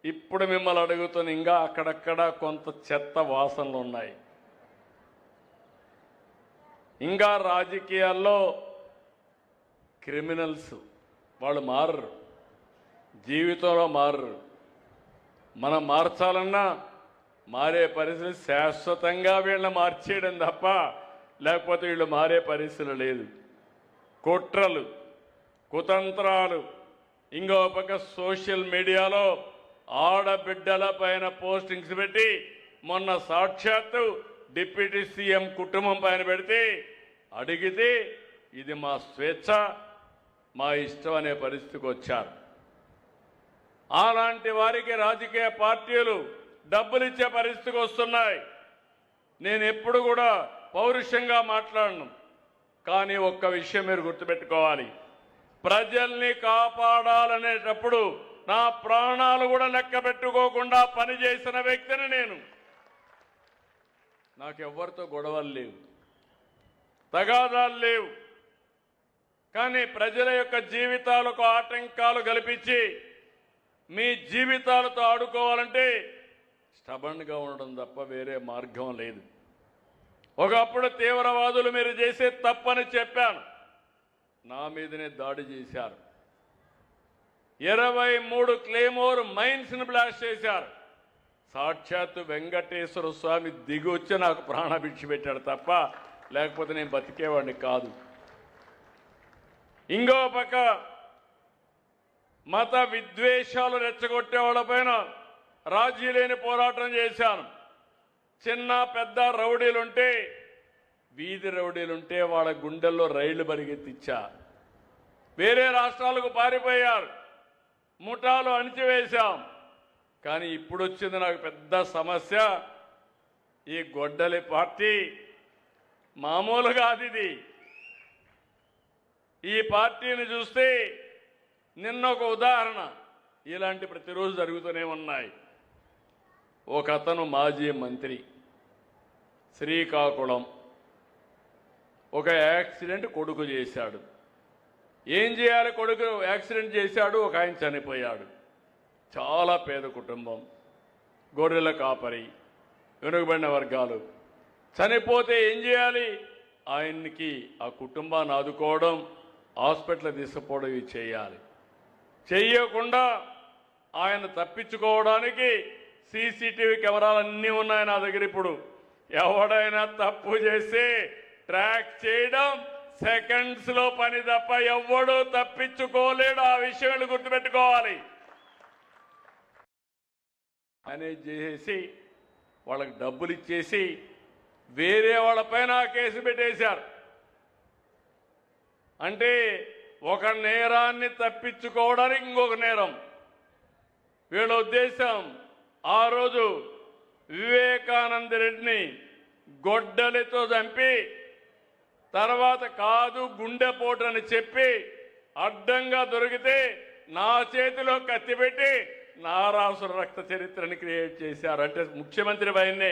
ఇప్పుడు మిమ్మల్ని అడుగుతున్న ఇంకా అక్కడక్కడ కొంత చెత్త వాసనలు ఉన్నాయి. ఇంకా రాజకీయాల్లో క్రిమినల్స్ వాళ్ళు మారరు, జీవితంలో మారరు. మనం మార్చాలన్నా మారే పరిస్థితి శాశ్వతంగా వీళ్ళని మార్చేయడం తప్ప లేకపోతే వీళ్ళు మారే పరిస్థితి లేదు. కుట్రలు, కుతంత్రాలు, ఇంకో పక్క సోషల్ మీడియాలో ఆడబిడ్డల పైన పోస్టింగ్స్ పెట్టి మొన్న సాక్షాత్తు డిప్యూటీ సీఎం కుటుంబం పైన పెడితే అడిగితే ఇది మా స్వేచ్ఛ, మా ఇష్టం అనే పరిస్థితికి వచ్చారు. అలాంటి వారికి రాజకీయ పార్టీలు డబ్బులు ఇచ్చే పరిస్థితికి వస్తున్నాయి. నేను ఎప్పుడు కూడా పౌరుషంగా మాట్లాడను, కానీ ఒక్క విషయం మీరు గుర్తుపెట్టుకోవాలి. ప్రజల్ని కాపాడాలనేటప్పుడు నా ప్రాణాలు కూడా లెక్క పెట్టుకోకుండా పనిచేసిన వ్యక్తిని నేను. నాకెవ్వరితో గొడవలు లేవు, తగాదాలు లేవు. కానీ ప్రజల యొక్క జీవితాలకు ఆటంకాలు కల్పించి మీ జీవితాలతో ఆడుకోవాలంటే స్టబన్గా ఉండడం తప్ప వేరే మార్గం లేదు. ఒకప్పుడు తీవ్రవాదులు మీరు చేసే తప్పని చెప్పాను, నా మీదనే దాడి చేశారు. 23 క్లేమోర్ మైన్స్ని బ్లాస్ట్ చేశారు. సాక్షాత్తు వెంకటేశ్వర స్వామి దిగి వచ్చి నాకు ప్రాణభిక్ష పెట్టాడు తప్ప లేకపోతే నేను బతికేవాడిని కాదు. ఇంకో పక్క మత విద్వేషాలు రెచ్చగొట్టే వాళ్ళపైన రాజీ లేని పోరాటం చేశాను. చిన్న పెద్ద రౌడీలుంటే, వీధి రౌడీలుంటే వాళ్ళ గుండెల్లో రైళ్లు పరిగెత్తిచ్చా. వేరే రాష్ట్రాలకు పారిపోయారు, ముఠాలు అణిచివేశాం. కానీ ఇప్పుడు వచ్చింది నాకు పెద్ద సమస్య. ఈ గొడ్డలి పార్టీ మామూలుగా అది. ఈ పార్టీని చూస్తే నిన్న ఒక ఉదాహరణ, ఇలాంటి ప్రతిరోజు జరుగుతూనే ఉన్నాయి. ఒక అతను మాజీ మంత్రి, శ్రీకాకుళం, ఒక యాక్సిడెంట్ కొడుకు చేశాడు. ఏం చేయాలి? కొడుకు యాక్సిడెంట్ చేశాడు, ఒక ఆయన చనిపోయాడు. చాలా పేద కుటుంబం, గొర్రెల కాపరి, వెనుకబడిన వర్గాలు. చనిపోతే ఏం చేయాలి? ఆయన్ని ఆ కుటుంబాన్ని ఆదుకోవడం, హాస్పిటల్ తీసుకుపోవడం ఇవి చేయాలి. చెయ్యకుండా ఆయన తప్పించుకోవడానికి సీసీటీవీ కెమెరాలు అన్నీ ఉన్నాయి నా దగ్గర. ఇప్పుడు ఎవడైనా తప్పు చేస్తే ట్రాక్ చేయడం సెకండ్స్లో పని తప్ప ఎవడూ తప్పించుకోలేడు. ఆ విషయాలు గుర్తుపెట్టుకోవాలి. మేనేజ్ చేసేసి వాళ్ళకి డబ్బులు ఇచ్చేసి వేరే వాళ్ళపైన కేసు పెట్టేశారు. అంటే ఒక నేరాన్ని తప్పించుకోవడానికి ఇంకొక నేరం. వీళ్ళ ఉద్దేశం ఆ రోజు వివేకానంద రెడ్డిని గొడ్డలితో చంపి తర్వాత కాదు గుండెపోటు అని చెప్పి అడ్డంగా దొరికితే నా చేతిలో కత్తి పెట్టి నారాసుర రక్త చరిత్రని క్రియేట్ చేశారు. అంటే ముఖ్యమంత్రి పైనే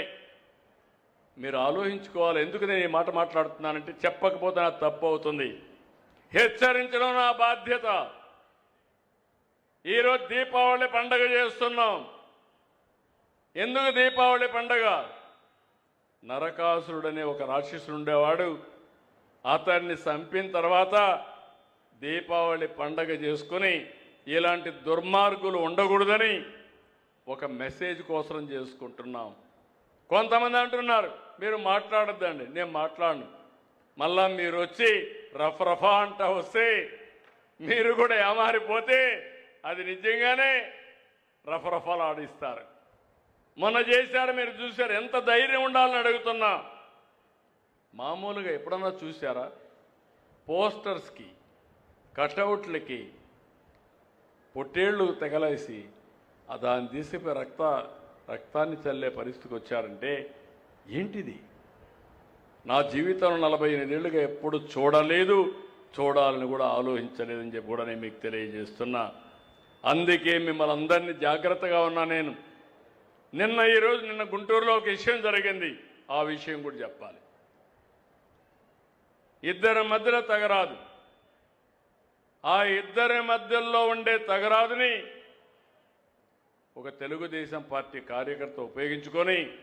మీరు ఆలోచించుకోవాలి. ఎందుకు నేను ఈ మాట మాట్లాడుతున్నానంటే చెప్పకపోతే నాకు తప్పు అవుతుంది. హెచ్చరించడం నా బాధ్యత. ఈరోజు దీపావళి పండుగ చేస్తున్నాం. ఎందుకు దీపావళి పండుగ? నరకాసురుడనే ఒక రాక్షసుడు ఉండేవాడు. అతన్ని చంపిన తర్వాత దీపావళి పండుగ చేసుకుని ఇలాంటి దుర్మార్గులు ఉండకూడదని ఒక మెసేజ్ కోసం చేసుకుంటున్నాం. కొంతమంది అంటున్నారు మీరు మాట్లాడొద్దండి. నేను మాట్లాడను. మళ్ళా మీరు వచ్చి రఫరఫా అంటా వస్తే మీరు కూడా ఏమారిపోతే అది నిజంగానే రఫరఫాలు ఆడిస్తారు. మొన్న చేశారు, మీరు చూశారు. ఎంత ధైర్యం ఉండాలని అడుగుతున్నా. మామూలుగా ఎప్పుడన్నా చూశారా? పోస్టర్స్కి, కటౌట్లకి పొట్టేళ్లు తెగలేసి దాన్ని తీసిపోయి రక్తాన్ని చల్లే పరిస్థితికి వచ్చారంటే ఏంటిది? నా జీవితంలో 48 ఏళ్ళుగా ఎప్పుడు చూడలేదు, చూడాలని కూడా ఆలోచించలేదని చెప్పి కూడా నేను మీకు తెలియజేస్తున్నా. అందుకే మిమ్మల్ని అందరినీ జాగ్రత్తగా ఉన్నా నేను. నిన్న గుంటూరులో ఒక విషయం జరిగింది, ఆ విషయం కూడా చెప్పాలి. ఇద్దరి మధ్యలో తగరాదు. ఆ ఇద్దరి మధ్యలో ఉండే తగరాదుని ఒక తెలుగుదేశం పార్టీ కార్యకర్త ఉపయోగించుకొని